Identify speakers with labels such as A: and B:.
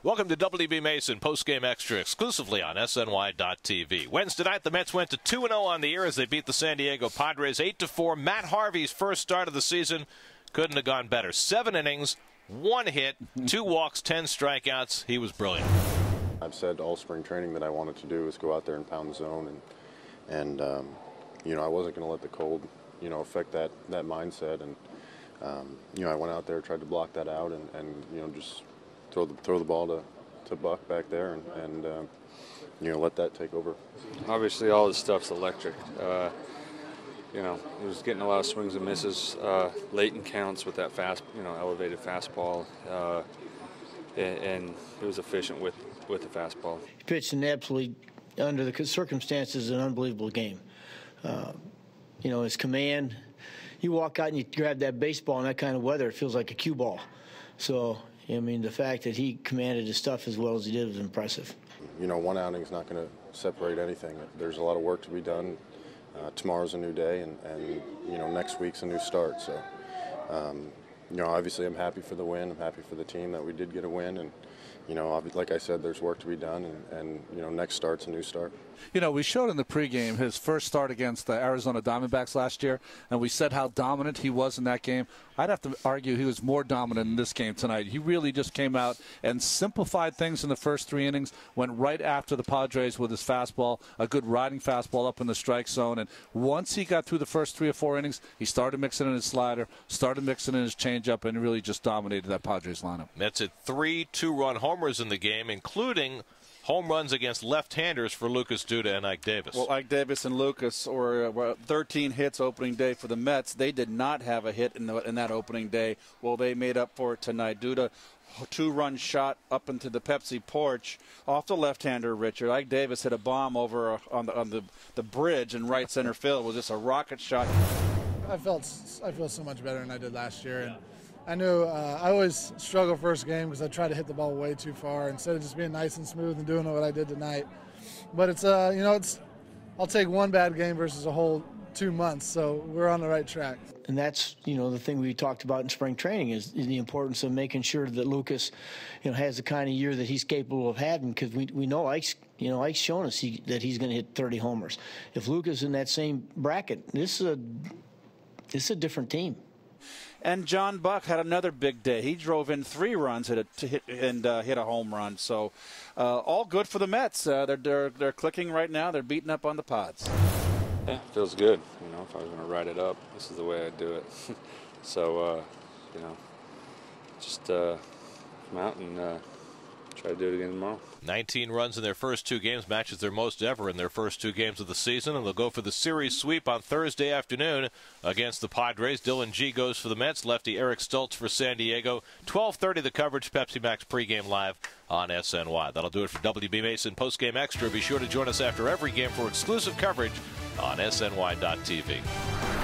A: Welcome to WB Mason Postgame Extra exclusively on SNY.TV. Wednesday night, the Mets went to 2-0 on the year as they beat the San Diego Padres 8-4. Matt Harvey's first start of the season couldn't have gone better. 7 innings, 1 hit, 2 walks, 10 strikeouts. He was brilliant.
B: I've said all spring training that I wanted to do is go out there and pound the zone, and you know, I wasn't going to let the cold, you know, affect that mindset, and you know, I went out there, tried to block that out, and you know, just throw the ball to Buck back there, and you know, let that take over.
C: Obviously, all this stuff's electric. You know, he was getting a lot of swings and misses, late in counts with that elevated fastball, and he was efficient with the fastball.
D: He pitched an absolutely, under the circumstances, an unbelievable game. You know, his command, you walk out and you grab that baseball in that kind of weather, it feels like a cue ball. So, I mean, the fact that he commanded his stuff as well as he did was impressive.
B: You know, one outing's not going to separate anything. There's a lot of work to be done. Tomorrow's a new day, and you know, next week's a new start. So, you know, obviously I'm happy for the win. I'm happy for the team that we did get a win, and you know, like I said, there's work to be done, and you know, next start's a new start.
E: You know, we showed in the pregame his first start against the Arizona Diamondbacks last year, and we said how dominant he was in that game. I'd have to argue he was more dominant in this game tonight. He really just came out and simplified things in the first 3 innings, went right after the Padres with his fastball, a good riding fastball up in the strike zone, and once he got through the first 3 or 4 innings, he started mixing in his slider, started mixing in his changeup, and really just dominated that Padres lineup.
A: Mets hit 3 2-run homers in the game, including home runs against left-handers for Lucas Duda and Ike Davis.
F: Well, Ike Davis and Lucas were 13 hits opening day for the Mets. They did not have a hit in that opening day. Well, they made up for it tonight. Duda, 2-run shot up into the Pepsi porch off the left-hander, Richard. Ike Davis hit a bomb over on the bridge in right center field. It was just a rocket shot.
G: I feel so much better than I did last year. And I knew I always struggle first game because I try to hit the ball way too far instead of just being nice and smooth and doing what I did tonight. But it's you know, I'll take one bad game versus a whole 2 months, so we're on the right track.
D: And that's, you know, the thing we talked about in spring training is the importance of making sure that Lucas, you know, has the kind of year that he's capable of having, because we know Ike's shown us that he's going to hit 30 homers. If Lucas is in that same bracket, this is a different team.
F: And John Buck had another big day. He drove in 3 runs hit a home run. So all good for the Mets. They're clicking right now. They're beating up on the Pods.
C: Yeah, feels good. You know, if I was going to write it up, this is the way I'd do it. So, you know, just come out and try to do it again tomorrow.
A: 19 runs in their first 2 games, matches their most ever in their first 2 games of the season, and they'll go for the series sweep on Thursday afternoon against the Padres. Dylan G goes for the Mets, lefty Eric Stoltz for San Diego. 12:30 the coverage, Pepsi Max pregame live on SNY. That'll do it for WB Mason Postgame Extra. Be sure to join us after every game for exclusive coverage on SNY.TV.